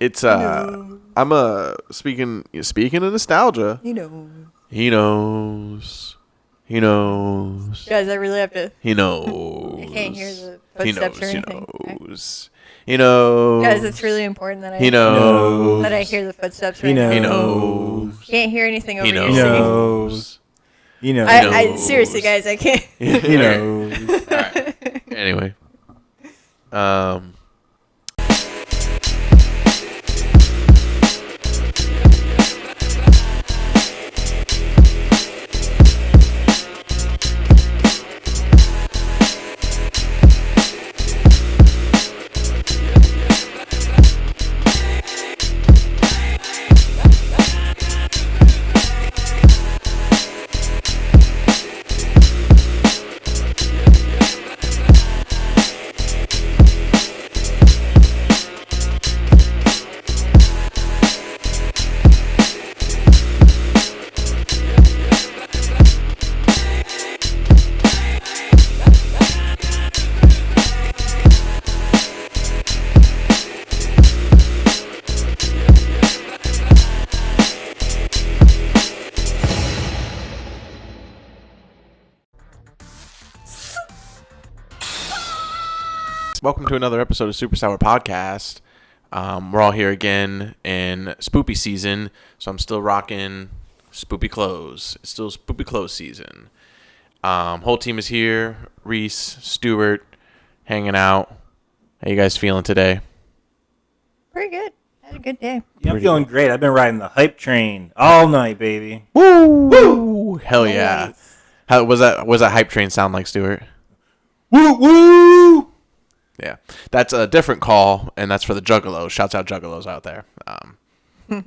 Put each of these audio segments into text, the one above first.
It's I'm speaking of nostalgia. He knows. He knows. He knows. Guys, I really have to. He knows. I can't hear the He footsteps knows. or He anything. knows. He knows. Guys, it's really important that He knows. that I hear the footsteps right He now. He knows. Can't hear anything over He you knows. singing. He knows. I seriously, guys, I can't. He knows. All right. Anyway. Welcome to another episode of SuperSour Podcast. We're all here again in spoopy season, so I'm still rocking spoopy clothes. It's still spoopy clothes season. Whole team is here. Reese, Stuart, hanging out. How you guys feeling today? Pretty good. Had a good day. Yeah, I'm feeling great. I've been riding the hype train all night, baby. Woo! Woo! Hell yeah! Nice. How was that? What does that hype train sound like, Stuart? Woo woo! Yeah, that's a different call, and that's for the Juggalos. Shouts out Juggalos out there. Yeah,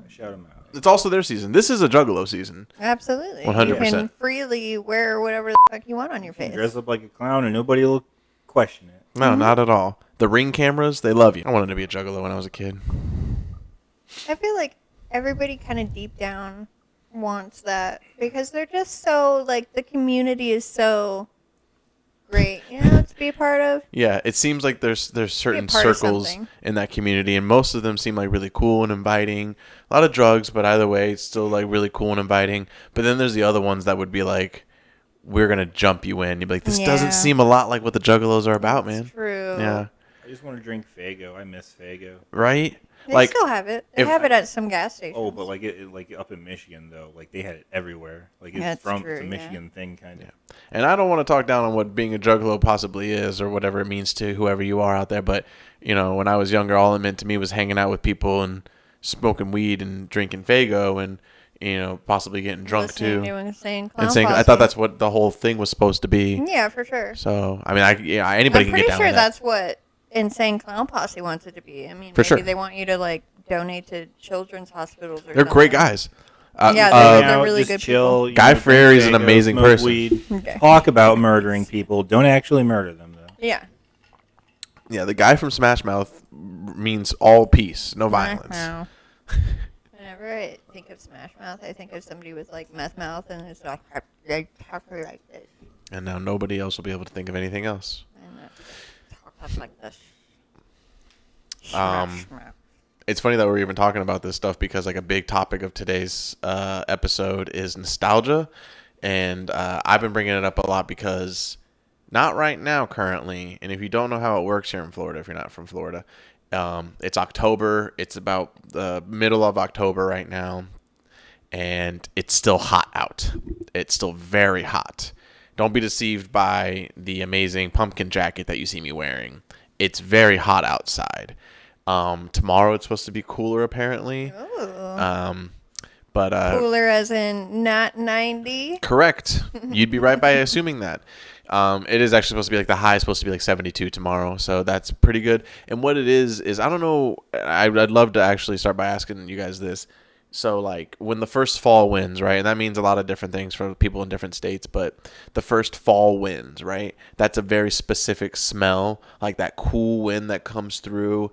shout them out. It's also their season. This is a Juggalo season. Absolutely. 100%. You can freely wear whatever the fuck you want on your face. Dress up like a clown and nobody will question it. No, not at all. The Ring cameras, they love you. I wanted to be a Juggalo when I was a kid. I feel like everybody kind of deep down wants that because they're just so, like, the community is so great, you know, to be a part of. Yeah, it seems like there's certain part of circles something. in that community, and most of them seem like really cool and inviting. A lot of drugs, but either way, it's still like really cool and inviting. But then there's the other ones that would be like, we're gonna jump you in. You'd be like, this doesn't Yeah. seem a lot like what the Juggalos are about, man. True. Yeah, I just want to drink Faygo. I miss Faygo. right. They Like, still have it. They if- have it at some gas stations. Oh, but like like up in Michigan though, like they had it everywhere. Like it's That's from true, it's a yeah. Michigan thing, kind of. and I don't want to talk down on what being a Juggalo possibly is or whatever it means to whoever you are out there. But you know, when I was younger, all it meant to me was hanging out with people and smoking weed and drinking Faygo and, you know, possibly getting drunk Listening too. to Insane Clown And saying, I Posse. thought that's what the whole thing was supposed to be. Yeah, for sure. So, I mean, anybody I'm can pretty get down sure with that. that's what Insane Clown Posse wants it to be. I mean, For maybe sure. they want you to, like, donate to children's hospitals or They're great something. guys. Yeah, Hang they're out, really just good chill. Guy drink Fieri's an Faygo, amazing smoke person. Weed, Okay. talk about murdering people. Don't actually murder them though. Yeah. Yeah, the guy from Smash Mouth means all peace, no violence. Wow. Whenever I think of Smash Mouth, I think of somebody with, like, meth mouth, and it's like talk like this. And now nobody else will be able to think of anything else. And talk like this. Um, Smash mouth. It's funny that we're even talking about this stuff because, like, a big topic of today's episode is nostalgia. And I've been bringing it up a lot because not right now currently, and if you don't know how it works here in Florida, if you're not from Florida, it's October. It's about the middle of October right now, and it's still hot out. It's still very hot. Don't be deceived by the amazing pumpkin jacket that you see me wearing. It's very hot outside. Tomorrow it's supposed to be cooler apparently. Ooh. But Cooler as in not 90. correct. You'd be right by assuming that. It is actually supposed to be like the high is supposed to be like 72 tomorrow, so that's pretty good. And what it is I don't know. I'd love to actually start by asking you guys this. So, like, when the first fall winds, right, and that means a lot of different things for people in different states, but the first fall winds, right, that's a very specific smell, like that cool wind that comes through.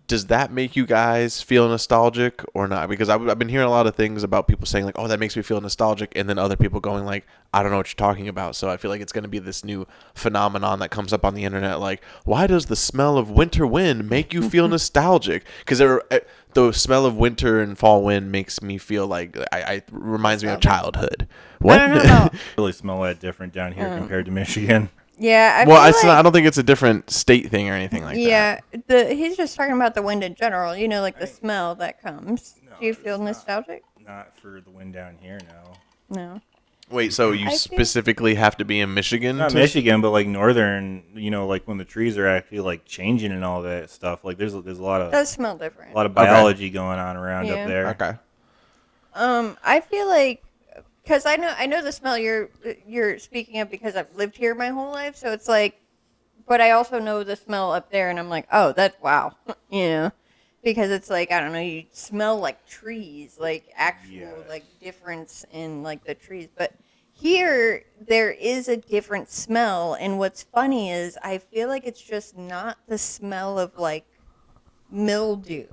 does that make you guys feel nostalgic or not? Because I've been hearing a lot of things about people saying like, oh, that makes me feel nostalgic. And then other people going like, I don't know what you're talking about. So I feel like it's going to be this new phenomenon that comes up on the internet. Like, why does the smell of winter wind make you feel nostalgic? Because the smell of winter and fall wind makes me feel like I reminds me of childhood. What? No. Really smell that different down here compared to Michigan. Yeah, I don't think it's a different state thing or anything like that. Yeah, he's just talking about the wind in general. You know, like the smell that comes. No, Do you feel it's nostalgic? Not for the wind down here, no. No. Wait, so you specifically have to be in Michigan? Not Michigan, but like northern. You know, like when the trees are actually like changing and all that stuff. Like there's a lot of It does smell different. a lot of biology going on around Yeah. up there. Okay. I feel like, because I know the smell you're speaking of because I've lived here my whole life, so it's like, but I also know the smell up there, and I'm like, oh, that's wow, you know, because it's like, I don't know, you smell like trees, like actual like difference in like the trees, but here there is a different smell, and what's funny is I feel like it's just not the smell of like mildew.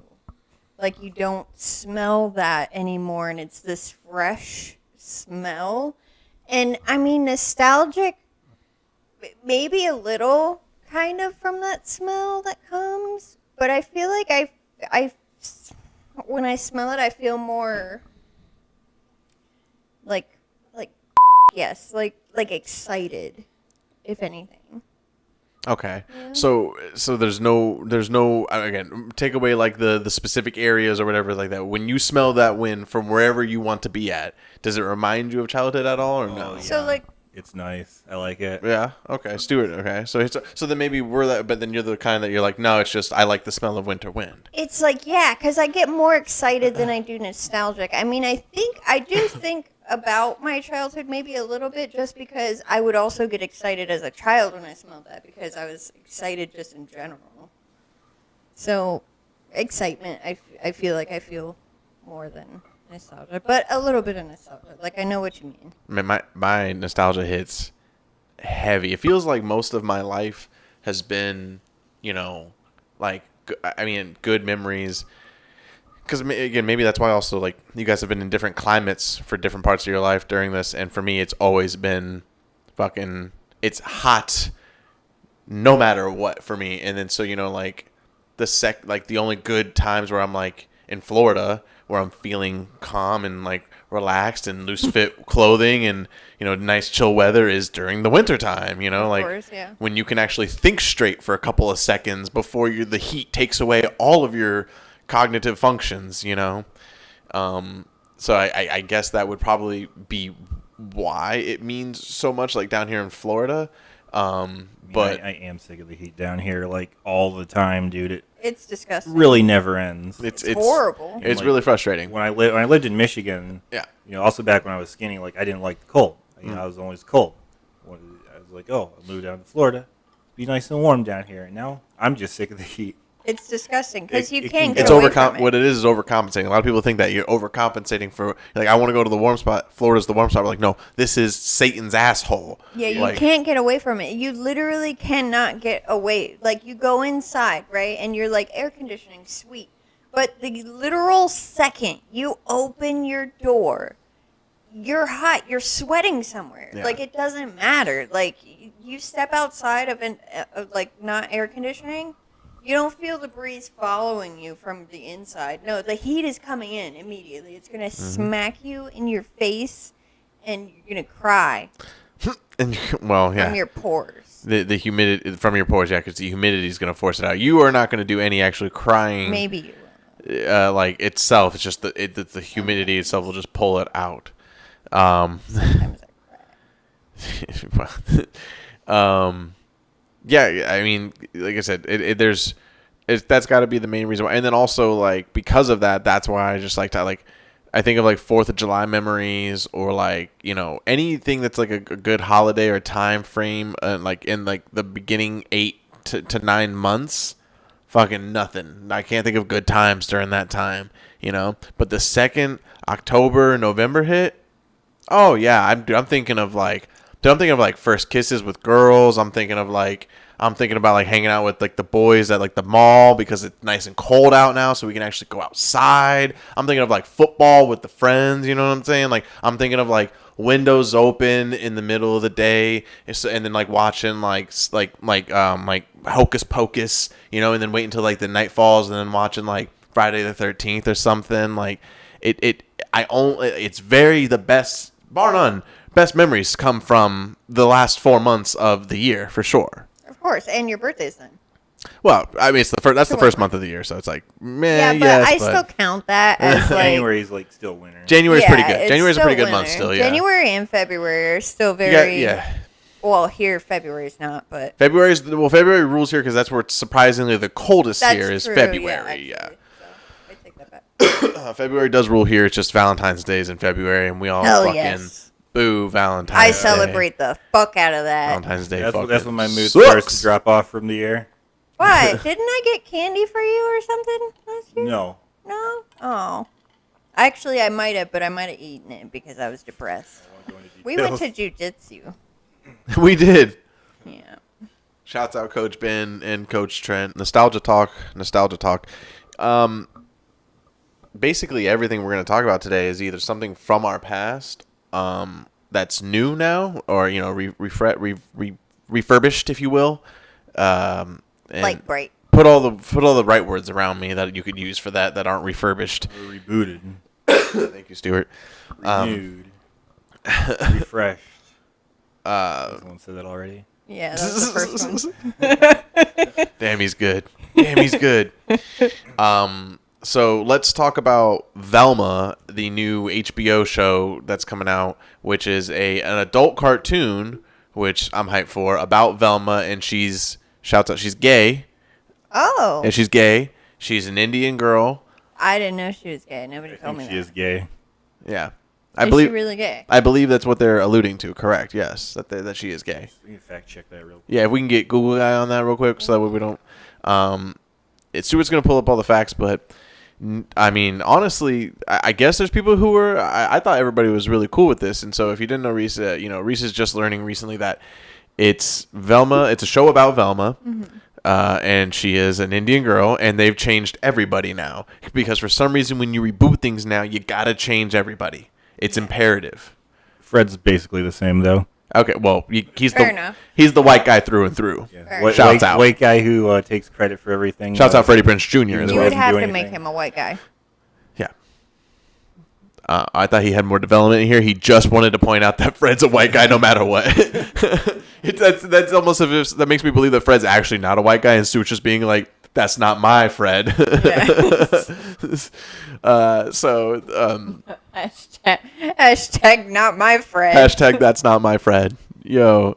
Like you don't smell that anymore, and it's this fresh smell. And I mean, nostalgic, maybe a little kind of from that smell that comes, but I feel like I when I smell it, I feel more like yes, like excited, if anything. Okay. Yeah. So there's no again, take away like the specific areas or whatever like that. When you smell that wind from wherever you want to be at, does it remind you of childhood at all or no? Yeah. So like It's nice. I like it. Yeah. Okay. Stuart. Okay. So then maybe we're that, but then you're the kind that you're like, no, it's just I like the smell of winter wind. it's like, yeah, because I get more excited than I do nostalgic. I mean, I do think about my childhood maybe a little bit just because I would also get excited as a child when I smelled that because I was excited just in general. So, excitement, I feel like I feel more than nostalgia, but a little bit of nostalgia. Like, I know what you mean. I mean, my nostalgia hits heavy. It feels like most of my life has been, like, I mean, good memories. Because, again, maybe that's why also, like, you guys have been in different climates for different parts of your life during this. And for me, it's always been fucking, it's hot no matter what for me. And then, so, like, the only good times where I'm, like, in Florida, where I'm feeling calm and, like, relaxed and loose fit clothing and, nice chill weather is during the winter time, Of like, course, yeah. when you can actually think straight for a couple of seconds before the heat takes away all of your cognitive functions, so I guess that would probably be why it means so much, like down here in Florida. But I am sick of the heat down here, like all the time, dude. It's disgusting. Really never ends. it's horrible. It's Like, really frustrating. When I lived in Michigan, Yeah. Also back when I was skinny, like I didn't like the cold. I was always cold. I was like, oh, I moved down to Florida, be nice and warm down here. And now I'm just sick of the heat. It's disgusting because you It can't can get It's away from it. What it is overcompensating. A lot of people think that you're overcompensating for, like, I want to go to the warm spot. Florida's the warm spot. We're like, no, this is Satan's asshole. Yeah, you Like, can't get away from it. You literally cannot get away. Like, you go inside, right? And you're like, air conditioning, sweet. But the literal second you open your door, you're hot. You're sweating somewhere. Yeah. Like, it doesn't matter. Like, you step outside of like, not air conditioning, you don't feel the breeze following you from the inside. No, the heat is coming in immediately. It's going to smack you in your face, and you're going to cry and well, yeah. from your pores. The humidity from your pores, yeah, because the humidity is going to force it out. You are not going to do any actually crying. Maybe you will. Like itself, it's just the humidity itself will just pull it out. Sometimes I cry. Yeah, I mean, like I said, that's got to be the main reason why. And then also, like, because of that, that's why I just like to, like, I think of, like, 4th of July memories or, like, anything that's, like, a good holiday or time frame, like, in, like, the beginning 8 to 9 months, fucking nothing. I can't think of good times during that time, But the second October, November hit, oh, yeah, I'm thinking of, like, first kisses with girls. I'm thinking of, like, I'm thinking about like hanging out with like the boys at like the mall because it's nice and cold out now, so we can actually go outside. I'm thinking of like football with the friends. You know what I'm saying? Like I'm thinking of like windows open in the middle of the day, and then like watching like Hocus Pocus, you know, and then wait until like the night falls, and then watching like Friday the 13th or something. Like it's very the best, bar none. Best memories come from the last 4 months of the year for sure. Of course, and your birthday's then. Well, I mean, it's the first. That's the first month of the year, so it's like, Yeah, but I still count that as like January's like still winter. January's pretty good. it's January's a pretty still good month winter. still. Yeah. January and February are still very. Yeah. Well, here February's not, but February rules here because that's where it's surprisingly the coldest that's here is true, February. Yeah, Yeah. actually, so I take that back. February does rule here. It's just Valentine's Days in February, and we all Hell fucking yes. boo Valentine's I Day. celebrate the fuck out of that. Valentine's Day. That's when my mood sucks. starts to drop off from the air. Why? Didn't I get candy for you or something last year? No. No? Oh. Actually, I might have, but I might have eaten it because I was depressed. I won't go into We went details. to jujitsu. We did. Yeah. Shouts out Coach Ben and Coach Trent. Nostalgia talk. Basically, everything we're going to talk about today is either something from our past that's new now, or you know, refurbished, if you will. And Like bright. put all the right words around me that you could use for that aren't refurbished. Or rebooted. Thank you, Stuart. Renewed. Refreshed. Someone said that already. Yeah, that was the first one. Damn, he's good. So let's talk about Velma, the new HBO show that's coming out, which is an adult cartoon, which I'm hyped for, about Velma, and she's gay. Oh. And she's gay. She's an Indian girl. I didn't know she was gay. Nobody I told think me she that. is gay. Yeah. Is she really gay? I believe that's what they're alluding to. Correct. Yes, that she is gay. We can fact check that real quick. Yeah, if we can get Google guy on that real quick, so that way we don't. Stuart's gonna pull up all the facts, but I mean, honestly, I guess there's people who were. I thought everybody was really cool with this, and so if you didn't know Reese, Reese is just learning recently that it's Velma. It's a show about Velma. Mm-hmm. And she is an Indian girl, and they've changed everybody now because for some reason, when you reboot things now, you gotta change everybody. It's imperative. Fred's basically the same though. Okay, well, he's Fair enough. he's the white guy through and through. Yeah. Shouts out. White guy who takes credit for everything. Shouts out Freddie Prinze Jr. as You well. would doesn't have do to make anything. him a white guy. Yeah. I thought he had more development in here. He just wanted to point out that Fred's a white guy no matter what. That's almost as if that makes me believe that Fred's actually not a white guy, and Stuart's just being like, "That's not my Fred." Hashtag not my friend. Hashtag that's not my Fred. Yo.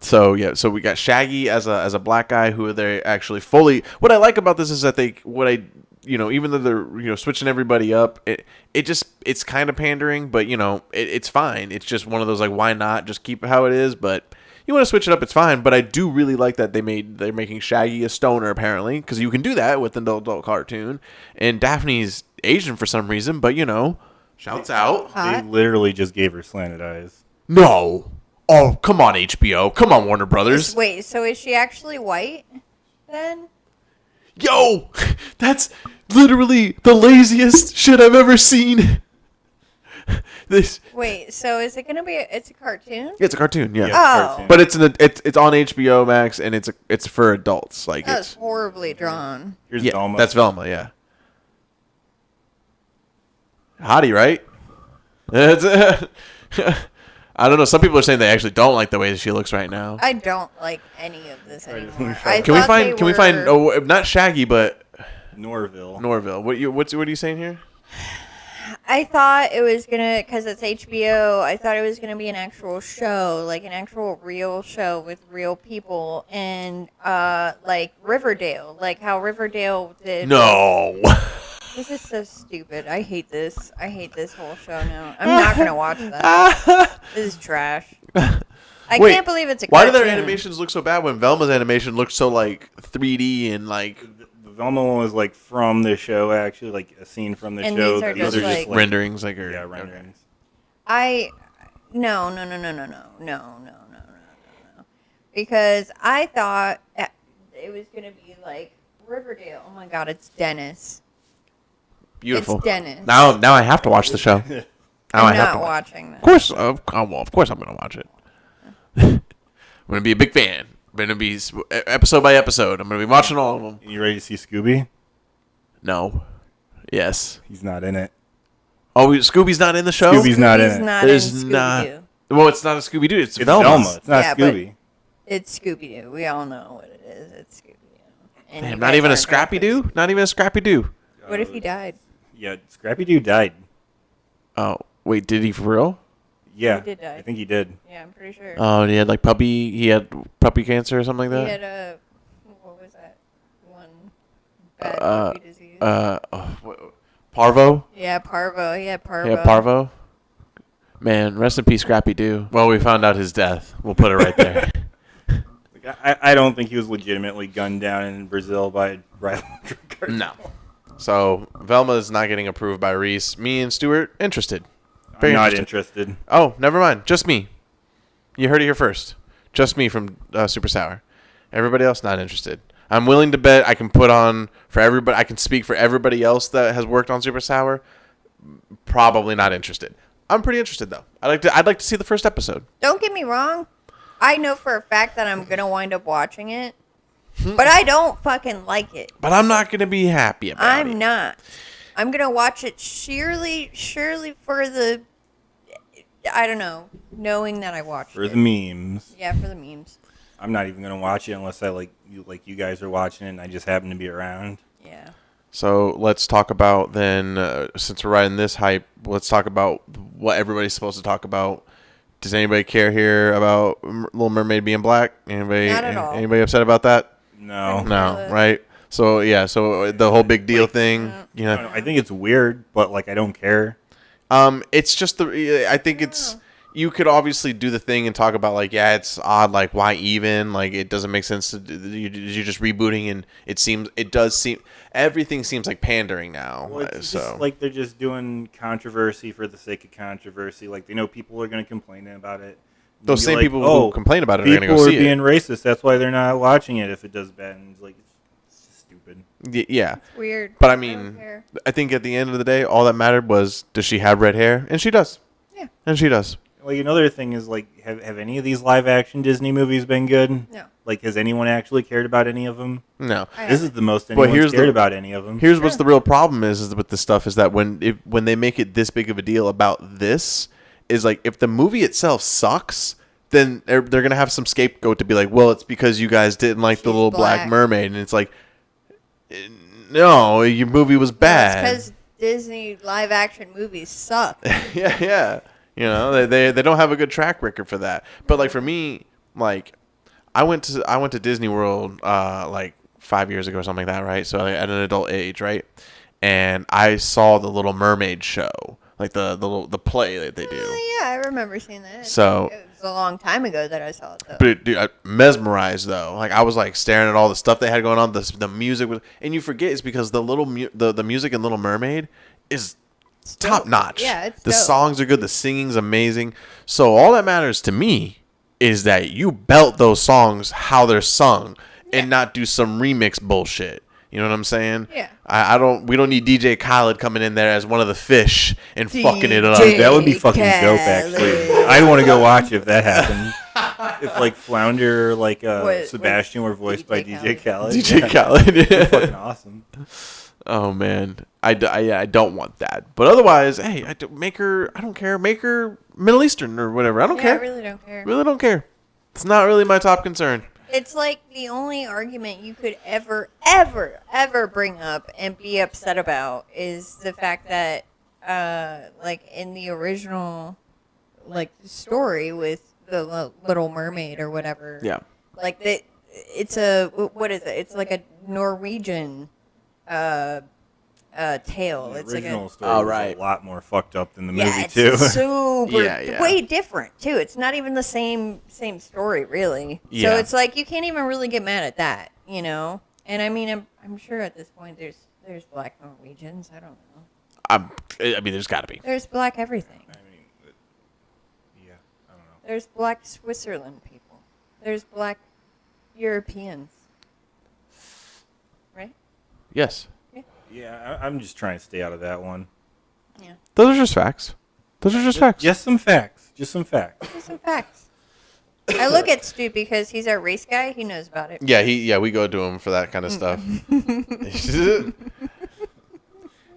So we got Shaggy as a black guy who they actually fully. What I like about this is that even though they're switching everybody up, it's kind of pandering, but it's fine. It's just one of those like, why not just keep it how it is? But you want to switch it up, it's fine. But I do really like that they're making Shaggy a stoner apparently, because you can do that with an adult cartoon, and Daphne's Asian for some reason, but shouts out. They literally just gave her slanted eyes. No. Oh, come on, HBO. Come on, Warner Brothers. Wait, so is she actually white then? Yo, that's literally the laziest shit I've ever seen. Wait, so is it gonna be? It's a cartoon. It's a cartoon, yeah. Oh. But it's on HBO Max, and it's for adults. Like That's it's horribly drawn. Here's yeah, Velma. that's Velma, yeah. Hottie, right? I don't know. Some people are saying they actually don't like the way that she looks right now. I don't like any of this anymore. Can we find not Shaggy but Norville. What are you saying here? I thought it was gonna, because it's HBO. I thought it was gonna be an actual show, like an actual real show with real people, and like Riverdale, like how Riverdale did. No. This is so stupid. I hate this. I hate this whole show now. I'm not gonna watch that. This is trash. I can't believe it's a Why do cartoon. their animations look so bad when Velma's animation looks so like 3D and like The Velma one was like from the show, actually, like a scene from the And show. these are The others just, like- renderings like yeah, renderings. No. because I thought it was gonna be like Riverdale. Oh my god, it's Dennis. Beautiful. It's Dennis. Now I have to watch the show. Now I'm I have to not watch. watching that. Of course, of course, I'm gonna watch it. I'm gonna be a big fan. I'm gonna be episode by episode. I'm gonna be watching all of them. You ready to see Scooby? No. Yes. He's not in it. Oh, Scooby's not in the show. Scooby's not in it. Not There's in not. Scooby-Doo. Well, it's not a Scooby Doo. It's It's Velma. Velma. It's not Yeah, but- Scooby. It's Scooby-Doo. We all know what it is. It's Scooby-Doo. And you Damn, not guys even a aren't Scrappy gonna Doo. Not even a Scrappy Doo. fix- What if he died? Yeah, Scrappy Doo died. Oh, wait, did he for real? Yeah, He did die. I think he did. Yeah, I'm pretty sure. Oh, and he had like puppy. He had puppy cancer or something like He that. had a what was that one bad Uh, puppy disease? Parvo. Yeah, parvo. He had parvo. He had Parvo. Man, rest in peace, Scrappy Doo. Well, we found out his death. We'll put it right there. Like, I don't think he was legitimately gunned down in Brazil by a rival drug cartel. No. So Velma is not getting approved by Reese. Me and Stuart interested. I'm not interested. Oh, never mind. Just me. You heard it here first. Just me from SuperSour. Everybody else not interested. I'm willing to bet I can put on for everybody. I can speak for everybody else that has worked on SuperSour. Probably not interested. I'm pretty interested though. I'd like to see the first episode. Don't get me wrong. I know for a fact that I'm gonna wind up watching it, but I don't fucking like it. But I'm not gonna be happy about it. I'm not. I'm gonna watch it surely for the, I don't know, knowing that I watched For it. the memes. Yeah, for the memes. I'm not even gonna watch it unless I like you guys are watching it and I just happen to be around. Yeah. So let's talk about then, since we're riding this hype, let's talk about what everybody's supposed to talk about. Does anybody care here about Little Mermaid being black? Anybody? Not at all. Anybody upset about that? No. No, right? So yeah, so the whole big deal thing, you I don't know, know. I think it's weird, but like I don't care. it's just I think it's. You could obviously do the thing and talk about like, yeah, it's odd, like why even, like it doesn't make sense. You're just rebooting, and it does seem everything seems like pandering now. Well, it's so just like they're just doing controversy for the sake of controversy. Like they know people are going to complain about it. those You're same like, people oh, who complain about it are going to people go are see being it. racist. That's why they're not watching it if it does bad. And it's like it's just stupid. Yeah, Weird. but I don't mean, care. I think at the end of the day, all that mattered was does she have red hair, and she does. Yeah. And she does. Like another thing is like, have any of these live action Disney movies been good? No. Like, has anyone actually cared about any of them? No. This is the most Well, anyone's here's cared the- about any of them. Here's what's the real problem is with this stuff is that when they make it this big of a deal about this, is like if the movie itself sucks, then they're gonna have some scapegoat to be like, well, it's because you guys didn't like the She's little black black. mermaid, and it's like, no, your movie was bad. Because Disney live action movies suck. yeah. You know, they don't have a good track record for that. But like for me, like I went to Disney World like 5 years ago or something like that, right? So at an adult age, right? And I saw the Little Mermaid show, like the play that they do. Oh, yeah, I remember seeing that. So- It was a long time ago that I saw it, though. But dude, I mesmerized though. Like I was like staring at all the stuff they had going on. The music was, and you forget it's because the the music in Little Mermaid is top notch. Yeah, it's the dope. songs are good. The singing's amazing. So all that matters to me is that you belt those songs how they're sung and not do some remix bullshit. You know what I'm saying? Yeah. We don't need DJ Khaled coming in there as one of the fish and fucking it up. DJ That would be fucking dope, actually. Khaled. I'd want to go watch if that happened. If like Flounder, like What- Sebastian were voiced by DJ Khaled. DJ Yeah. Khaled. Yeah. Fucking awesome. Oh man, I don't want that. But otherwise, hey, make her. I don't care. Make her Middle Eastern or whatever. I don't Yeah, care. I really don't care. Really don't care. It's not really my top concern. It's like the only argument you could ever bring up and be upset about is the fact that, like in the original, like story with the Little Mermaid or whatever. Yeah. Like it's what is it? It's like a Norwegian, tale. The It's like original a story Oh, was right. a lot more fucked up than the yeah, movie it's too. super Yeah. way different too. It's not even the same story really. Yeah. So it's like you can't even really get mad at that, you know. And I mean, I'm sure at this point there's black Norwegians. I don't know. I mean, there's got to be. There's black everything. I mean, yeah, I don't know. There's black Switzerland people. There's black Europeans. Right? Yes. Yeah, I'm just trying to stay out of that one. Yeah. Those are just facts. Those are just facts. Just some facts. Just some facts. Just some facts. I look at Stu because he's our race guy. He knows about it. Yeah, we go to him for that kind of stuff.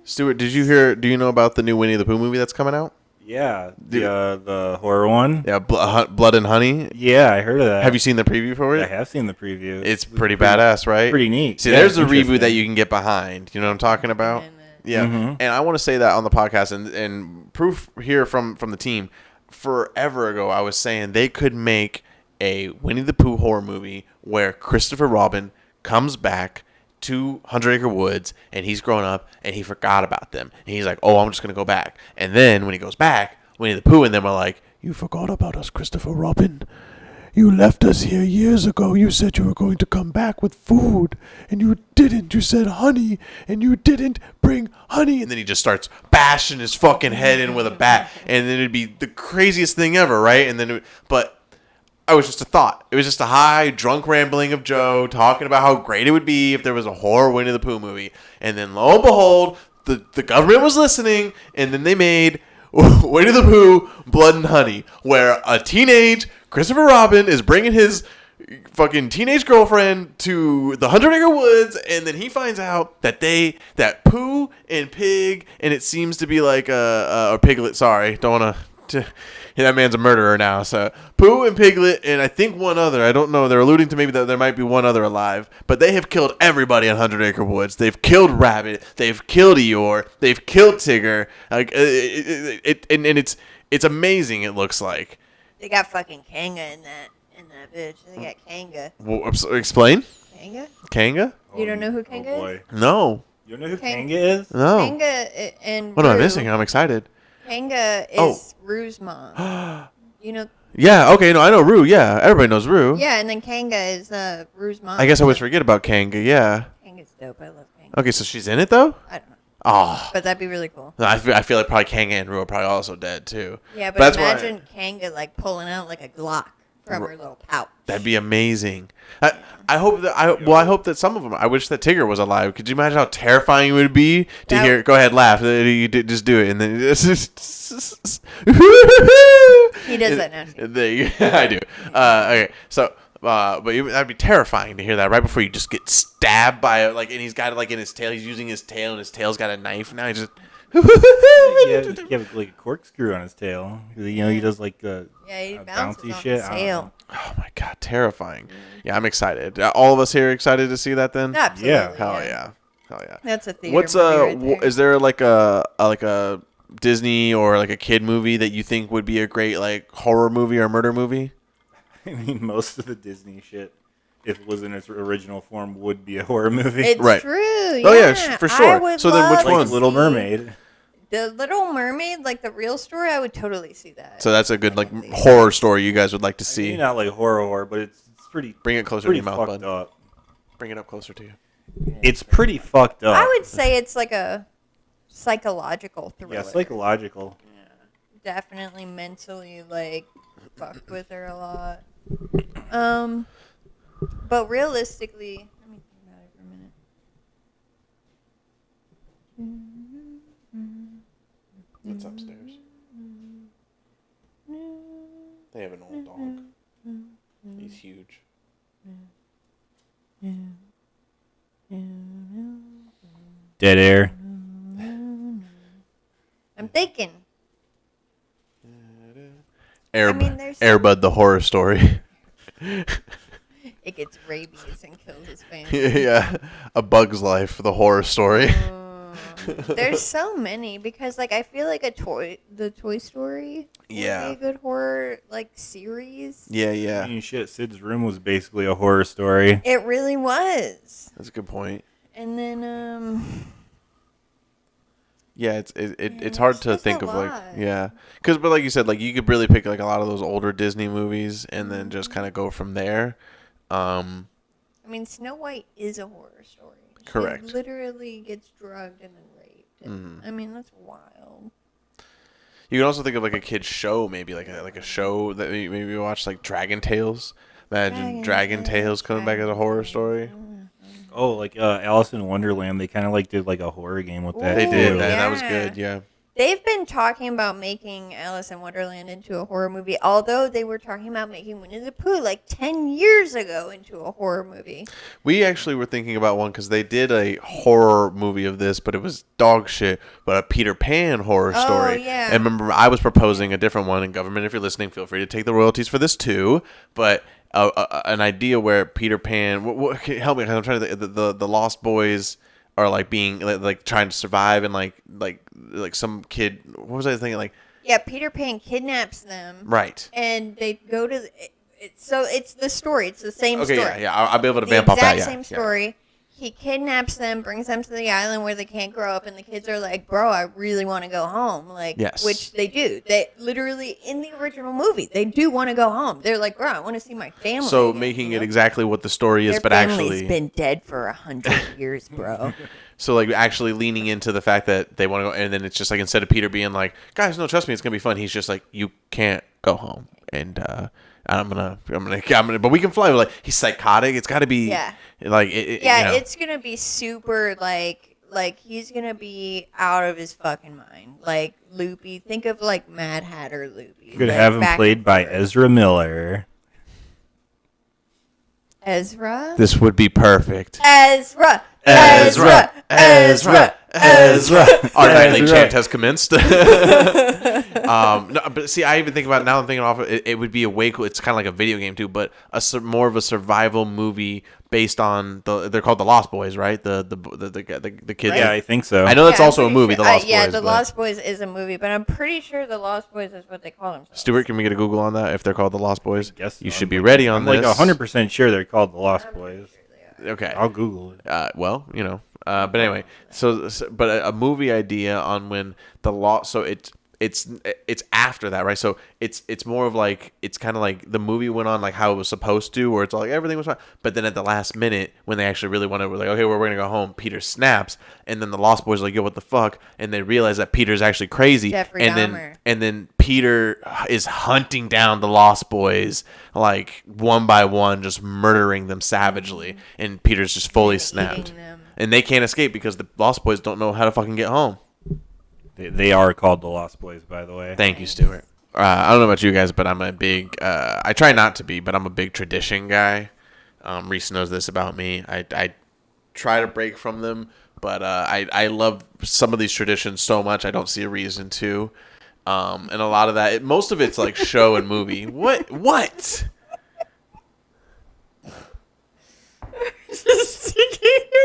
Stuart, do you know about the new Winnie the Pooh movie that's coming out? Yeah, the horror one. Yeah, Blood and Honey. Yeah, I heard of that. Have you seen the preview for it? I have seen the preview. It's pretty badass, right? Pretty neat. See, Yeah, there's a it's reboot interesting. that you can get behind. You know what I'm talking about? Yeah. Mhm. And I want to say that on the podcast and proof here from the team. Forever ago, I was saying they could make a Winnie the Pooh horror movie where Christopher Robin comes back to 100 Acre Woods and he's grown up and he forgot about them. And he's like, oh, I'm just going to go back. And then when he goes back, Winnie the Pooh and them are like, you forgot about us, Christopher Robin. You left us here years ago. You said you were going to come back with food, and you didn't. You said honey, and you didn't bring honey. And then he just starts bashing his fucking head in with a bat, and then it'd be the craziest thing ever, right? And then, but it was just a thought. It was just a high, drunk rambling of Joe talking about how great it would be if there was a horror Winnie the Pooh movie. And then, lo and behold, the government was listening, and then they made Winnie the Pooh, Blood and Honey, where a teenage Christopher Robin is bringing his fucking teenage girlfriend to the 100 Acre Woods, and then he finds out that Pooh and Pig, and it seems to be like or Piglet. Sorry, don't want to. That man's a murderer now. So Pooh and Piglet, and I think one other. I don't know. They're alluding to maybe that there might be one other alive, but they have killed everybody on 100 Acre Woods. They've killed Rabbit. They've killed Eeyore. They've killed Tigger. Like it's amazing. It looks like. They got fucking Kanga in that bitch. They got Kanga. Well, explain. Kanga? Kanga? You don't know who Kanga is? Boy. No. You don't know who Kang- Kanga is? No. Kanga and What am I Rue. missing? I'm excited. Kanga Oh. is Rue's mom. You know? Yeah. Okay. No, I know Rue. Yeah, everybody knows Rue. Yeah, and then Kanga is Rue's mom. I guess I always forget about Kanga. Yeah. Kanga's dope. I love Kanga. Okay, so she's in it though. I don't know. Oh. But that'd be really cool. I feel like probably Kanga and Rue are probably also dead too. Yeah, but that's why- imagine Kanga like pulling out like a Glock from her little pouch. That'd be amazing. I hope that I hope that some of them. I wish that Tigger was alive. Could you imagine how terrifying it would be to That- hear? Go ahead, laugh. You just do it, and then He does that now. I do. Okay, so. But that'd be terrifying to hear that right before you just get stabbed by and he's got it like in his tail. He's using his tail, and his tail's got a knife. Now he just. He have like a corkscrew on his tail. You know, he does like Yeah, he bounces bouncy off shit. his I don't tail. know. Oh my god, terrifying! Yeah, I'm excited. All of us here excited to see that then. Absolutely. Yeah. Hell yeah, hell yeah. That's a theater What's movie right there. is there like a Disney or like a kid movie that you think would be a great like horror movie or murder movie? I mean, most of the Disney shit, if it was in its original form, would be a horror movie. It's Right. true. Yeah. Oh, yeah, for sure. I would So then which love one? to Like Little see Mermaid. The Little Mermaid, like the real story, I would totally see that. So that's a good like I think they- horror story you guys would like to See, see. not like horror, but it's pretty. Bring it closer to pretty your mouth, fucked bud. up. Bring it up closer to you. It's pretty fucked up. I would say it's like a psychological thriller. Yeah, psychological. Definitely mentally like fucked with her a lot. But realistically, let me think about it for a minute. It's upstairs. They have an old dog. He's huge. Dead air. I'm thinking. there's Airbud the horror story. It gets rabies and kills his family. Yeah, A Bug's Life, the horror story. There's so many because like I feel like the Toy Story would Yeah. be a good horror like series. Yeah, I yeah. mean, shit, Sid's Room was basically a horror story. It really was. That's a good point. And then Yeah, it's there's hard to just think a of like lot. yeah, but like you said, like you could really pick like a lot of those older Disney movies and then just kind of go from there. I mean Snow White is a horror story. Correct. She literally gets drugged and then raped. And, I mean that's wild. You can also think of like a kid's show, maybe like a show that maybe you watch like Dragon Tales, Imagine Dragon Tales coming back as a horror story. Oh, like Alice in Wonderland, they kind of like did like a horror game with that. They did. too. That was good. Yeah. They've been talking about making Alice in Wonderland into a horror movie, although they were talking about making Winnie the Pooh like 10 years ago into a horror movie. We actually were thinking about one because they did a horror movie of this, but it was dog shit. But a Peter Pan horror story. Yeah. And remember, I was proposing a different one. And government, if you're listening, feel free to take the royalties for this too. But an idea where Peter Pan, help me, 'cause I'm trying to think, the Lost Boys are like being like trying to survive, and like some kid. What was I thinking? Like, yeah, Peter Pan kidnaps them. right. And they go to. So it's the story. It's the same Okay, story. yeah. I'll be able to The vamp off that. exact Yeah. same story. He kidnaps them, brings them to the island where they can't grow up, and the kids are like, "Bro, I really want to go home." Like, Yes. which they do. They literally in the original movie, they do want to go home. They're like, "Bro, I want to see my family." So again," making you it know? exactly what the story is, Their but family's actually, been dead for 100 years, bro. so like actually leaning into the fact that they want to go, and then it's just like instead of Peter being like, "Guys, no, trust me, it's gonna be fun," he's just like, "You can't go home," and I'm gonna, but we can fly. Like he's psychotic. It's got to be, Yeah. like, Yeah, you know. it's gonna be super like he's gonna be out of his fucking mind, like loopy. Think of like Mad Hatter loopy. You could like, have him back played and by forth. Ezra Miller. Ezra. This would be perfect. Ezra. Ezra, Ezra. Ezra. Our nightly Ezra. chant has commenced. No, but see, I even think about it now. I'm thinking off. It would be a way cool. It's kind of like a video game too, but more of a survival movie based on they're called the Lost Boys, right? The kids. Yeah, I think so. I know that's Yeah, I'm also a pretty movie. sure- The Lost yeah, Boys. The but- Lost Boys is a movie, but I'm pretty sure the Lost Boys is what they call themselves. Stuart, can we get a Google on that? If they're called the Lost Boys, Guess you so. should I'm be like- ready on I'm this. like 100% sure they're called the Lost Boys. Okay. I'll Google it. Well, you know. But anyway, but a movie idea on when the law. So it's after that, right? So it's more of like it's kind of like the movie went on like how it was supposed to, where it's all like everything was fine. But then at the last minute, when they actually really wanted, we're like, okay, we're gonna go home. Peter snaps, and then the Lost Boys are like, yo, what the fuck? And they realize that Peter's actually crazy. Jeffrey and Dahmer. then Peter is hunting down the Lost Boys like one by one, just murdering them savagely, and Peter's just fully snapped. Eating them. And they can't escape because the Lost Boys don't know how to fucking get home. They are called the Lost Boys, by the way. Thank you, Stuart. I don't know about you guys, but I'm a big... I try not to be, but I'm a big tradition guy. Reese knows this about me. I try to break from them, but I love some of these traditions so much I don't see a reason to. And a lot of that... most of it's like show and movie. What? Just thinking of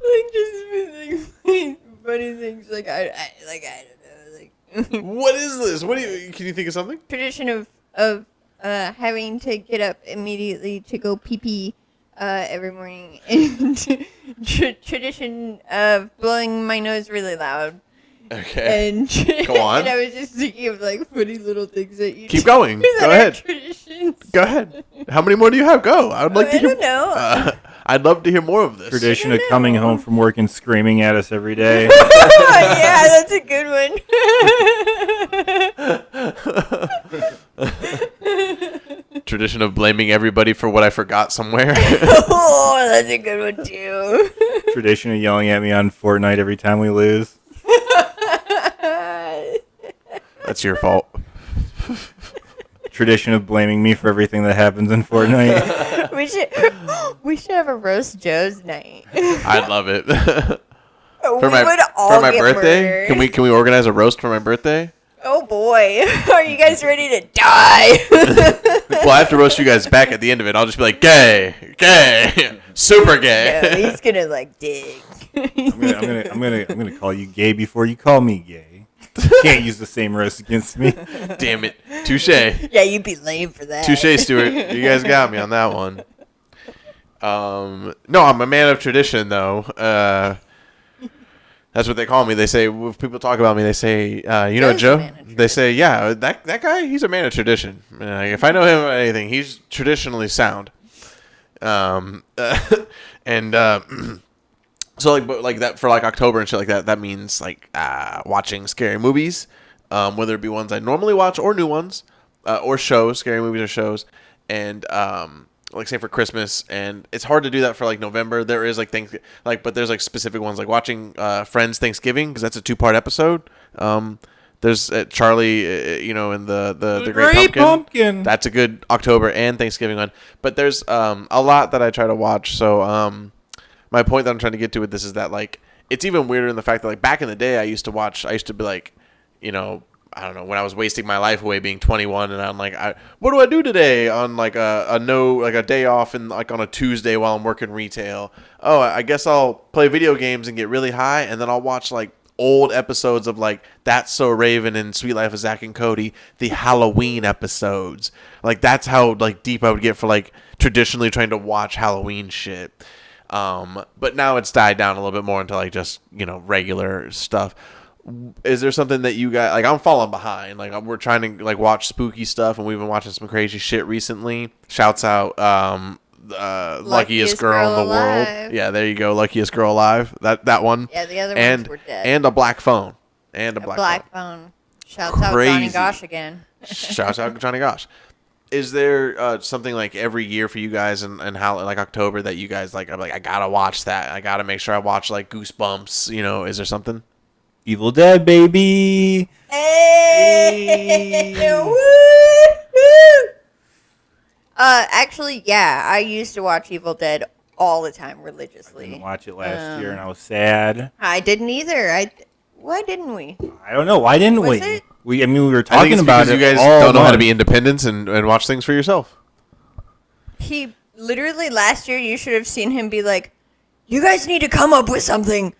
like just like funny things. Like I don't know. Like What is this? Can you think of something? tradition of having to get up immediately to go pee pee every morning, and tradition of blowing my nose really loud. Okay. And Go on. And I was just thinking of like funny little things that you Keep do going. that Go are ahead. Traditions. Go ahead. How many more do you have? Go. I'd like to I hear. don't know. I'd love to hear more of this. Tradition of coming home from work and screaming at us every day. Oh, yeah, that's a good one. Tradition of blaming everybody for what I forgot somewhere. Oh, that's a good one too. Tradition of yelling at me on Fortnite every time we lose. That's your fault. Tradition of blaming me for everything that happens in Fortnite. we should have a roast Joe's night. I'd love it. We for my would all for my get birthday, murdered. can we organize a roast for my birthday? Oh boy, are you guys ready to die? Well, I have to roast you guys back at the end of it. I'll just be like, gay, super No, gay. he's gonna like dig. I'm gonna call you gay before you call me gay. Can't use the same roast against me. Damn it. Touche. Yeah, you'd be lame for that. Touche, Stuart. You guys got me on that one. No, I'm a man of tradition, though. That's what they call me. They say, if people talk about me, they say, you know Joe's a Joe? man of They say, yeah, that guy, he's a man of tradition. If I know him about anything, he's traditionally sound. So like that for like October and shit like that, that means like watching scary movies, whether it be ones I normally watch or new ones. or shows, scary movies or shows, and like say for Christmas, and it's hard to do that for like November. There is like things like, but there's like specific ones like watching Friends Thanksgiving because that's a 2-part episode. There's Charlie, in the Great Pumpkin. That's a good October and Thanksgiving one. But there's a lot that I try to watch. So my point that I'm trying to get to with this is that like it's even weirder in the fact that like back in the day I used to be like, I don't know, when I was wasting my life away being 21 and I'm like, what do I do today on like a day off and like on a Tuesday while I'm working retail? Oh, I guess I'll play video games and get really high and then I'll watch like old episodes of like That's So Raven and Sweet Life of Zack and Cody, the Halloween episodes. Like that's how like deep I would get for like traditionally trying to watch Halloween shit. But now it's died down a little bit more into like just, regular stuff. Is there something that you guys like? I'm falling behind. Like we're trying to like watch spooky stuff, and we've been watching some crazy shit recently. Shouts out, luckiest girl in the world. Yeah, there you go, luckiest girl alive. That one. Yeah, the other ones were dead. And a black phone. And a black phone. Shouts out Johnny Gosh again. Shouts out Johnny Gosh. Is there something like every year for you guys and how like October that you guys like? I'm like I gotta watch that. I gotta make sure I watch like Goosebumps. Is there something? Evil Dead, baby. Hey. Woo! Actually, yeah, I used to watch Evil Dead all the time religiously. I didn't watch it last year, and I was sad. I didn't either. Why didn't we? I don't know. Why didn't we? It? We were talking about it. You guys don't know how to be independent and watch things for yourself. He literally last year, you should have seen him be like, "You guys need to come up with something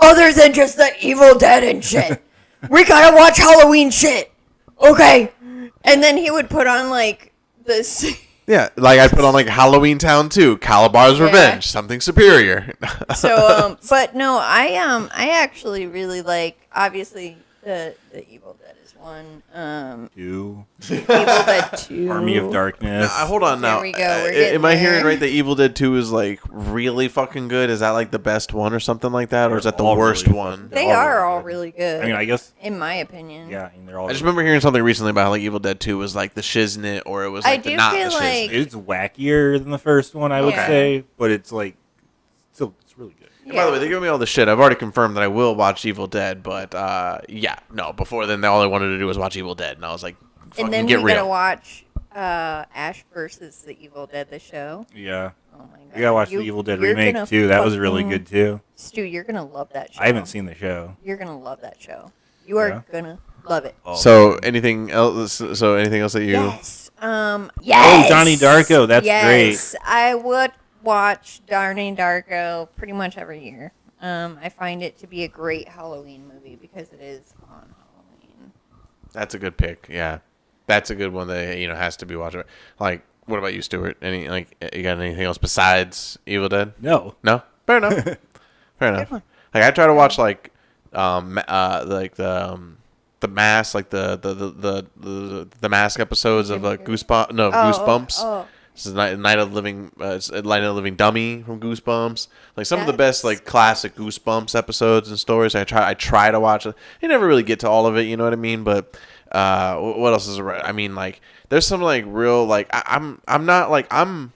other than just the Evil Dead and shit. We gotta watch Halloween shit, okay?" And then he would put on like this. Yeah, like I put on like Halloween Town 2, Calabar's Revenge, something superior. So, but no, I actually really like obviously the Evil Dead is one. 2. Evil Dead 2. Army of Darkness. Hold on now. There we go. Am I hearing right that Evil Dead 2 is like really fucking good? Is that like the best one or something like that, or is that the worst one? They are all really good. I mean, I guess in my opinion. Yeah, I mean, they're all. I just remember hearing something recently about like Evil Dead 2 was like the shiznit, or it was like the not the shiznit. It's wackier than the first one, I would say, but it's like still it's really good. And by the way, they give me all the shit. I've already confirmed that I will watch Evil Dead, but before then, all I wanted to do was watch Evil Dead, and I was like, fucking and then get real. We gotta watch Ash versus the Evil Dead, the show. Yeah. Oh my god. You gotta watch the Evil Dead remake too. That was really good too. Stu, you're gonna love that show. I haven't seen the show. You're gonna love that show. You are gonna love it. Oh. So anything else? So anything else that you? Yes. Yes. Oh, Donnie Darko. That's great. Yes, I would watch Donnie Darko pretty much every year. I find it to be a great Halloween movie because it is on Halloween. That's a good pick. Yeah, that's a good one that has to be watched. Like, what about you, Stuart? You got anything else besides Evil Dead? No. Fair enough. Fair enough. Like I try to watch like the Mask, like the Mask episodes of Goosebumps. Oh. This is Night of the Living Dummy from Goosebumps. Like some of the best like classic Goosebumps episodes and stories. I try to watch it. You never really get to all of it, you know what I mean? But what else is around? I mean, like there's some like real like I'm not like I'm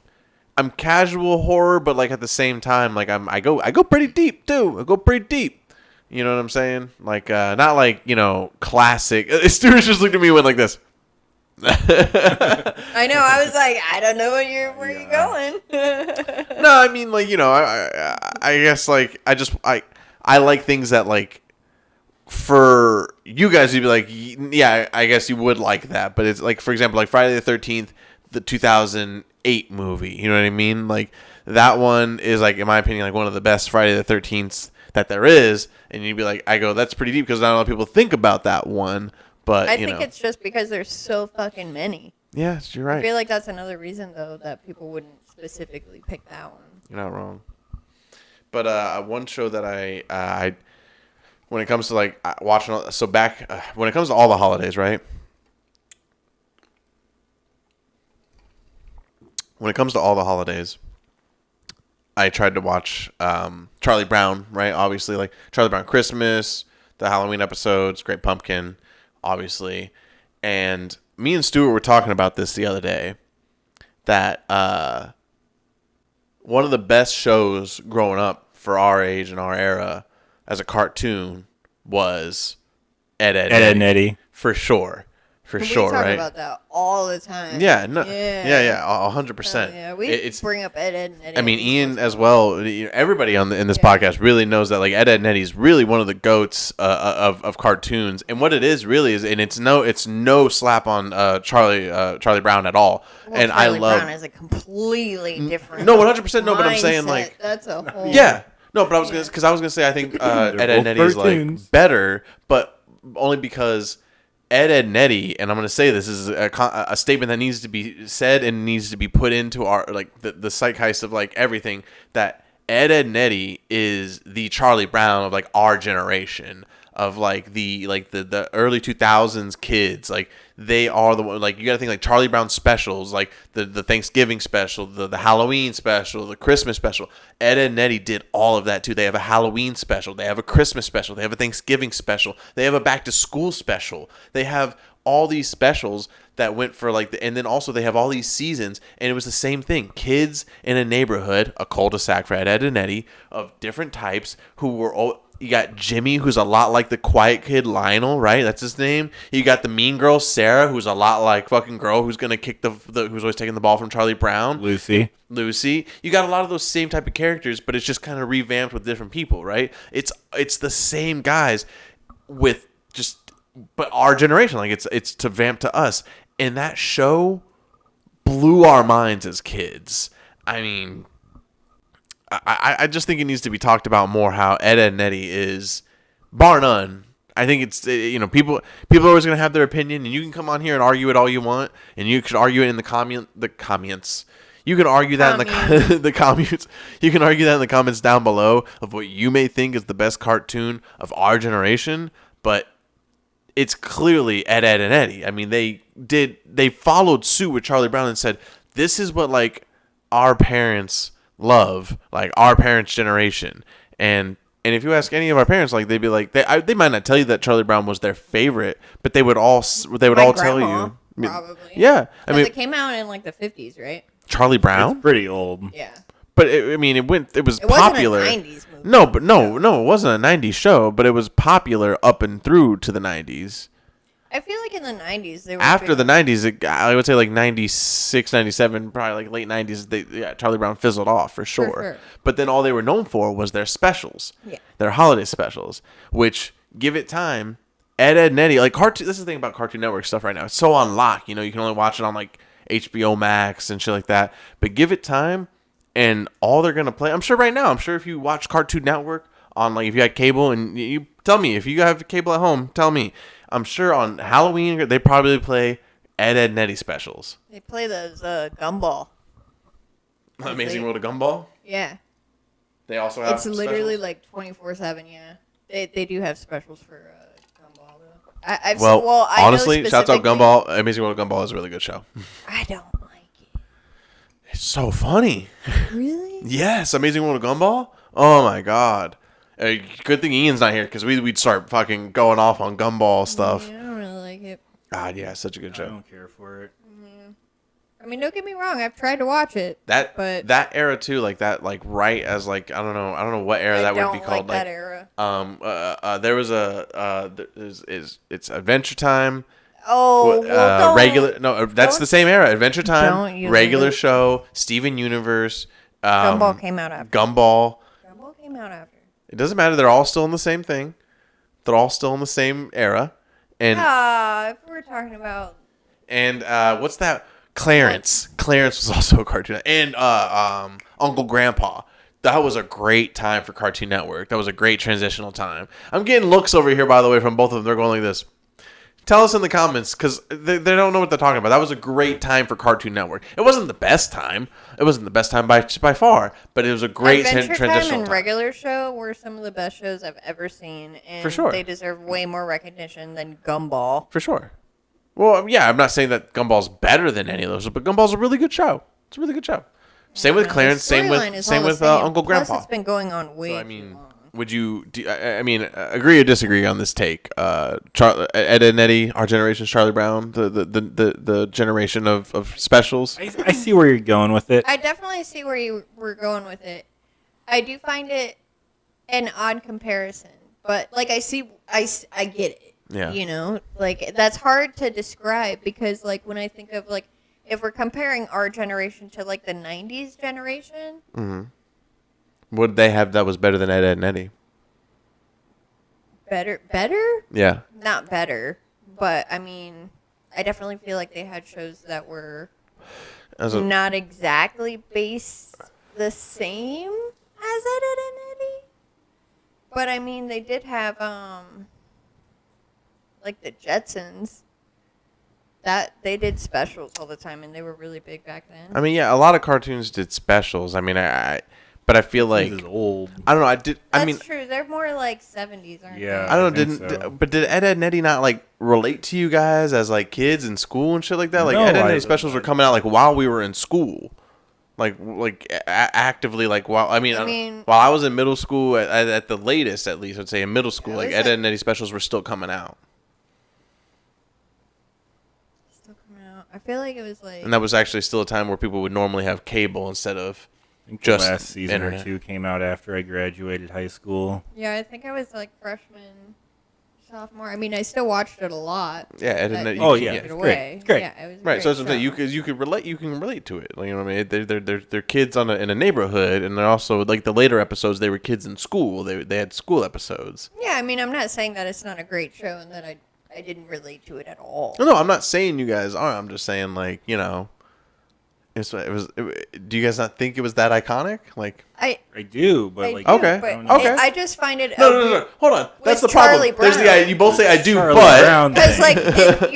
casual horror, but like at the same time like I go pretty deep too. I go pretty deep. You know what I'm saying? Like not like classic. Stuart just looked at me and went like this. I know. I was like, I don't know where you're going. No, I mean, like I guess like I like things that like for you guys you'd be like, yeah, I guess you would like that, but it's like for example, like Friday the 13th, the 2008 movie. You know what I mean? Like that one is like in my opinion like one of the best Friday the 13th that there is, and you'd be like, that's pretty deep because not a lot of people think about that one. But I think it's just because there's so fucking many. Yes, you're right. I feel like that's another reason, though, that people wouldn't specifically pick that one. You're not wrong. But one show that I when it comes to like watching, when it comes to all the holidays, right? When it comes to all the holidays, I tried to watch Charlie Brown, right? Obviously, like Charlie Brown Christmas, the Halloween episodes, Great Pumpkin. Obviously, and me and Stuart were talking about this the other day. That one of the best shows growing up for our age and our era as a cartoon was Ed, and Eddy. for sure. For We sure, talk right? about that all the time. Yeah, Yeah. 100%. Yeah, we It's bring up Ed, and Eddy. I mean, Ian as well. Everybody in this podcast really knows that like Ed, and Eddy is really one of the goats of cartoons. And what it is really is, and it's no slap on Charlie Brown at all. Well, and Charlie I love Brown is a completely different. no 100%. No, but I'm saying mindset. like that's a whole. yeah. No, but I was gonna say I think Ed, and Eddy is cartoons. like better, but only because Ed, and Eddy, and I'm going to say this is a statement that needs to be said and needs to be put into our like the zeitgeist of like everything, that Ed, and Eddy is the Charlie Brown of like our generation, of like the early 2000s kids. Like they are the one, like you got to think like Charlie Brown specials, like the Thanksgiving special, the Halloween special, the Christmas special. Ed, and Eddy did all of that too. They have a Halloween special, they have a Christmas special, they have a Thanksgiving special, they have a back to school special. They have all these specials that went for like and then also they have all these seasons, and it was the same thing. Kids in a neighborhood, a cul-de-sac for Ed, and Eddy, of different types who were all. You got Jimmy, who's a lot like the quiet kid Lionel, right? That's his name. You got the mean girl Sarah, who's a lot like fucking girl who's gonna kick who's always taking the ball from Charlie Brown. Lucy. You got a lot of those same type of characters, but it's just kind of revamped with different people, right? It's the same guys with but our generation, like it's to vamp to us, and that show blew our minds as kids. I mean, I just think it needs to be talked about more how Ed, and Eddy is, bar none. I think it's, people are always going to have their opinion, and you can come on here and argue it all you want, and you could argue it in the comments. You can argue that in the comments. You can argue that in the comments down below of what you may think is the best cartoon of our generation, but it's clearly Ed, and Eddy. I mean, they followed suit with Charlie Brown and said, this is what like our parents love, like our parents' generation. And if you ask any of our parents, like they'd be like, they might not tell you that Charlie Brown was their favorite, but they would all tell you. Probably. Yeah, I mean, it came out in like the 50s, right? Charlie Brown, It's pretty old. Yeah. but it was It popular. wasn't a 90s movie. No, but no, it wasn't a 90s show, but it was popular up and through to the 90s. I feel like in the 90s they were After the 90s, I would say like 96, 97, probably like late 90s, Charlie Brown fizzled off for sure. But then all they were known for was their specials, their holiday specials, which, give it time, Ed, and Eddy, like cartoon. This is the thing about Cartoon Network stuff right now. It's so on lock, you can only watch it on like HBO Max and shit like that. But give it time, and all they're gonna play. I'm sure right now. I'm sure if you watch Cartoon Network on like if you had cable, and you tell me if you have cable at home, tell me. I'm sure on Halloween they probably play Ed, and Eddy specials. They play those Gumball. Amazing World of Gumball. Yeah. They also have. It's literally specials? like 24/7. Yeah. They do have specials for Gumball though. I honestly, know shouts out specifically- Gumball. Amazing World of Gumball is a really good show. I don't like it. It's so funny. Really? Yes, Amazing World of Gumball. Oh my god. Good thing Ian's not here because we'd start fucking going off on Gumball stuff. Yeah, I don't really like it. God, yeah, such a good I show. don't care for it. I mean, don't get me wrong. I've tried to watch it. That but that era too, like that, like right as like I don't know what era that would be called. That era. There was it's Adventure Time. Oh, well, regular. No, that's the same era. Adventure Time, use regular it. show, Steven Universe. Gumball came out after. Gumball. Gumball came out after. It doesn't matter. They're all still in the same thing. They're all still in the same era. And If we're talking about. and what's that? Clarence. Clarence was also a cartoon. And Uncle Grandpa. That was a great time for Cartoon Network. That was a great transitional time. I'm getting looks over here, by the way, from both of them. They're going like this. Tell us in the comments, because they don't know what they're talking about. That was a great time for Cartoon Network. It wasn't the best time. It wasn't the best time by far, but it was a great Adventure Time transitional and time. Regular Show were some of the best shows I've ever seen, and For sure. they deserve way more recognition than Gumball. For sure. Well, yeah, I'm not saying that Gumball's better than any of those, but Gumball's a really good show. It's a really good show. Same with Clarence. Same with Uncle Grandpa. Plus, it's been going on way So, I too mean, long. would you? I mean, agree or disagree on this take? Ed and Eddy, our generation's Charlie Brown, the generation of specials. I see where you're going with it. I definitely see where you were going with it. I do find it an odd comparison, but like I get it. Yeah. You know, like that's hard to describe because like when I think of like if we're comparing our generation to like the 90s generation. Mm-hmm. What did they have that was better than Ed and Eddy? Better? Yeah. Not better, but I mean, I definitely feel like they had shows that were not exactly based the same as Ed and Eddy. But I mean, they did have like the Jetsons. That they did specials all the time, and they were really big back then. I mean, yeah, a lot of cartoons did specials. I mean, but I feel like This is old. I don't know. That's true. They're more like 70s, aren't they? Yeah. I don't know. But did Ed and Eddy not like relate to you guys as like kids in school and shit like that? Like No, Ed and Eddy specials were coming out like while we were in school, like actively like while I mean while I was in middle school at the latest, at least I'd say in middle school, like Ed and Eddy specials were still coming out. I feel like it was like... And that was actually still a time where people would normally have cable instead of I think just the last season internet. or two came out after I graduated high school. Yeah, I think I was like freshman, sophomore. I mean, I still watched it a lot. Yeah, Ed and Eddy. Oh, yeah. It It's away. great. It's great. Yeah, it was a Right, great so that's what I'm show. saying. You can relate to it. Like, you know what I mean? They're kids in a neighborhood, and they're also like the later episodes. They were kids in school. They had school episodes. Yeah, I mean, I'm not saying that it's not a great show and that I didn't relate to it at all. No, I'm not saying you guys are. I'm just saying like do you guys not think it was that iconic? Like I do, but like Okay. but Okay. I just find it no. Hold on. That's the Charlie problem. There's Brown. you both say I do, Charlie but Brown because thing. like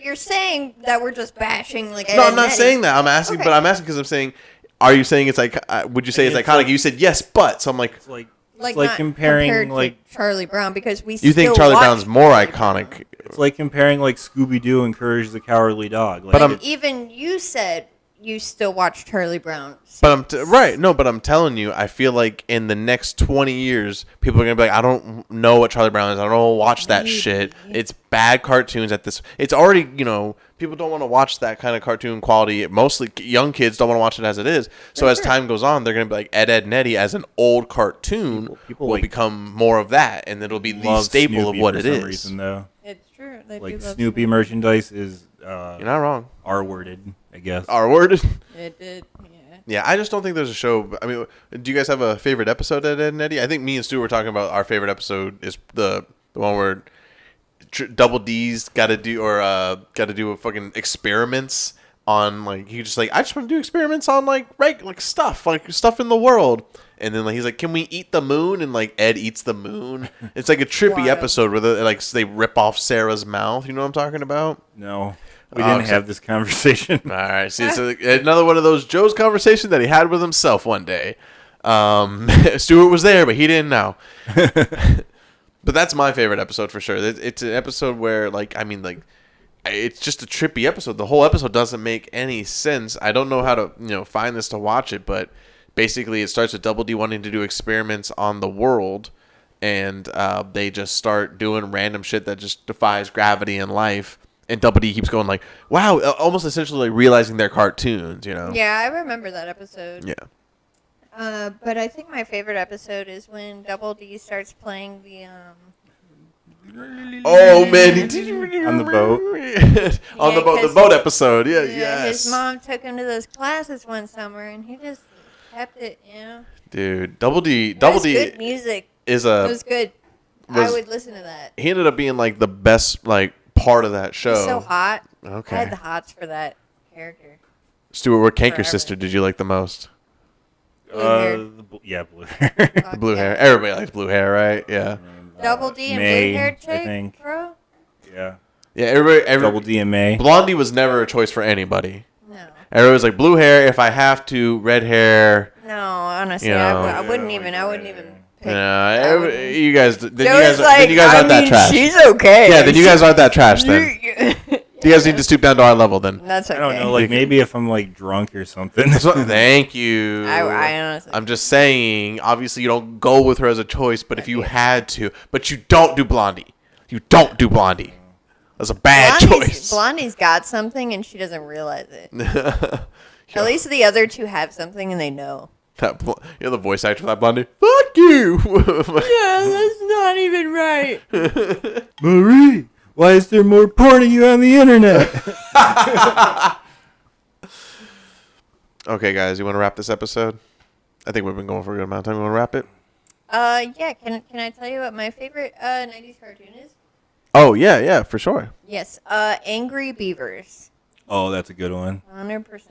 you're saying that we're just bashing like. no, Ed I'm not and Eddy. saying that. I'm asking, Okay. but I'm asking because I'm saying, are you saying it's like? Would you say it's It's iconic? like- You said yes, but so I'm like, It's like Like, it's like not comparing compared to like Charlie Brown because we. you think still Charlie watch Brown's more Charlie iconic? Brown. it's like comparing like Scooby Doo and Courage the Cowardly Dog. Like, But I'm- Even you said you still watch Charlie Brown. But I'm telling you, I feel like in the next 20 years, people are gonna be like, I don't know what Charlie Brown is. I don't watch that shit. It's bad cartoons at this. It's already, people don't want to watch that kind of cartoon quality. Mostly young kids don't want to watch it as it is. So as time goes on, they're gonna be like Ed and Eddy as an old cartoon People will like become more of that, and it'll be the love staple Snoopy of what for it some is. reason, though. It's true. They Like do love Snoopy merchandise is You're not wrong. R-worded, I guess. R word. It did. Yeah. Yeah, I just don't think there's a show. I mean, do you guys have a favorite episode of Ed and Eddy? I think me and Stu were talking about our favorite episode is the one where Double D's got to do a fucking experiments on like he just like I just want to do experiments on like stuff in the world, and then like he's like, can we eat the moon? And like Ed eats the moon. It's like a trippy Wild. episode where they rip off Sarah's mouth. You know what I'm talking about? No, we didn't have this conversation. All right, see, it's another one of those Joe's conversations that he had with himself one day. Stuart was there, but he didn't know. But that's my favorite episode for sure. It's an episode where, it's just a trippy episode. The whole episode doesn't make any sense. I don't know how to, find this to watch it, but basically it starts with Double D wanting to do experiments on the world, and they just start doing random shit that just defies gravity and life. And Double D keeps going like, wow, almost essentially like realizing they're cartoons, Yeah, I remember that episode. Yeah. But I think my favorite episode is when Double D starts playing the Oh man, On the boat. On the boat, the 'cause- boat episode. Yeah, yeah, yes. his mom took him to those classes one summer, and he just kept it. Dude, Double D It was good music. is It was good. I was- would listen to that. he ended up being like the best part of that show. He's so hot. Okay. I had the hots for that character. Stuart, what Canker Forever. sister did you like the most? Blue-haired. Blue The blue hair. Everybody likes blue hair, right? Yeah. Double D and May, blue-haired I chick, think. bro. Yeah. Yeah, everybody. Double D and May. Blondie was never a choice for anybody. No. Everybody was like blue hair if I have to, red hair. No, honestly, You know. I wouldn't even pick. Yeah, wouldn't. you guys. Then Joe's like, you guys aren't that trash. she's okay. Yeah, then you guys aren't that trash then. Yeah, You guys need to stoop down to our level then. That's okay. I don't know. Like maybe if I'm like drunk or something. Thank you. I honestly. I'm just saying, obviously you don't go with her as a choice, but if you had to, but you don't do Blondie. You don't do Blondie. That's a bad choice. Blondie's got something and she doesn't realize it. At least the other two have something and they know. You're the voice actor for that Blondie. Fuck you. Yeah, that's not even right. Marie, why is there more porn of you on the internet? Okay, guys, you want to wrap this episode? I think we've been going for a good amount of time. You want to wrap it? Yeah. Can I tell you what my favorite 90s cartoon is? Oh, yeah, for sure. Yes. Angry Beavers. Oh, that's a good one. 100%.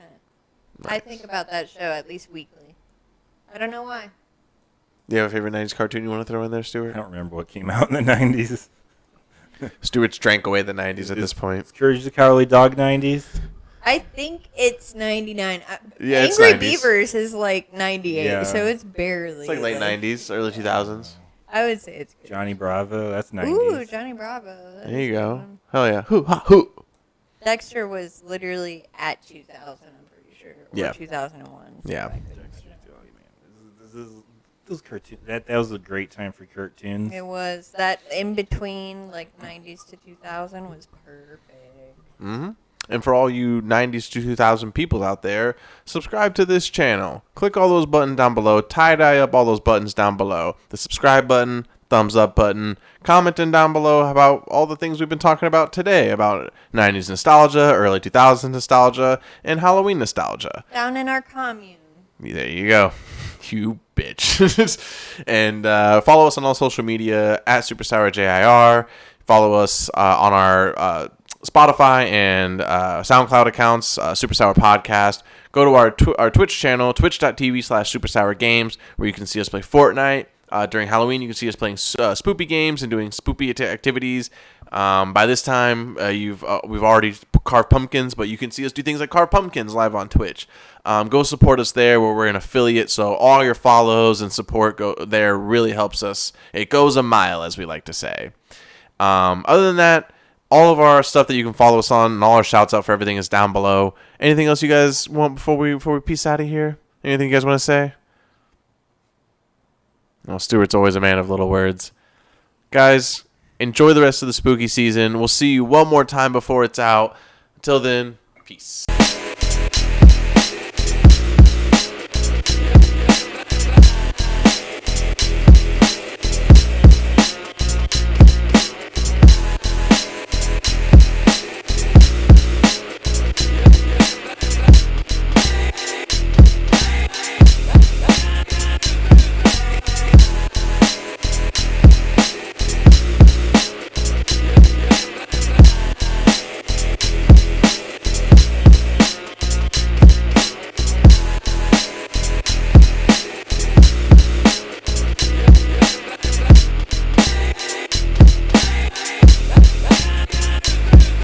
I think about that show at least weekly. I don't know why. Do you have a favorite 90s cartoon you want to throw in there, Stuart? I don't remember what came out in the 90s. Stuart's drank away the 90s at this point. Is Courage the Cowardly Dog 90s? I think it's 99. Yeah, it's Angry 90s. Beavers is like 98, Yeah. so it's barely. It's like late 90s, early 2000s. I would say it's good. Johnny Bravo, that's 90s. Ooh, Johnny Bravo. That There is you a good go. one. Hell yeah. Hoo. Dexter was literally at 2000, I'm pretty sure. Or Yeah. 2001. so Yeah. I could- Those cartoons. That was a great time for cartoons. It was that in between like 90s to 2000 was perfect. Mm-hmm. And for all you 90s to 2000 people out there, subscribe to this channel. Click all those buttons down below. Tie-dye up all those buttons down below. The subscribe button, thumbs up button. Commenting down below about all the things we've been talking about today. About 90s nostalgia, early 2000s nostalgia, and Halloween nostalgia. Down in our commune. There you go. You bitch. And follow us on all social media at SuperSourjir. Follow us on our Spotify and SoundCloud accounts, SuperSour Podcast. Go to our Twitch channel, twitch.tv/SuperSourGames, where you can see us play Fortnite. During Halloween, you can see us playing spoopy games and doing spoopy activities. By this time, we've already carved pumpkins, but you can see us do things like carve pumpkins live on Twitch. Go support us there, where we're an affiliate, so all your follows and support go there really helps us. It goes a mile, as we like to say. Other than that, all of our stuff that you can follow us on and all our shouts out for everything is down below. Anything else you guys want before we peace out of here? Anything you guys want to say? Well, Stuart's always a man of little words. Guys, enjoy the rest of the spooky season. We'll see you one more time before it's out. Until then, peace.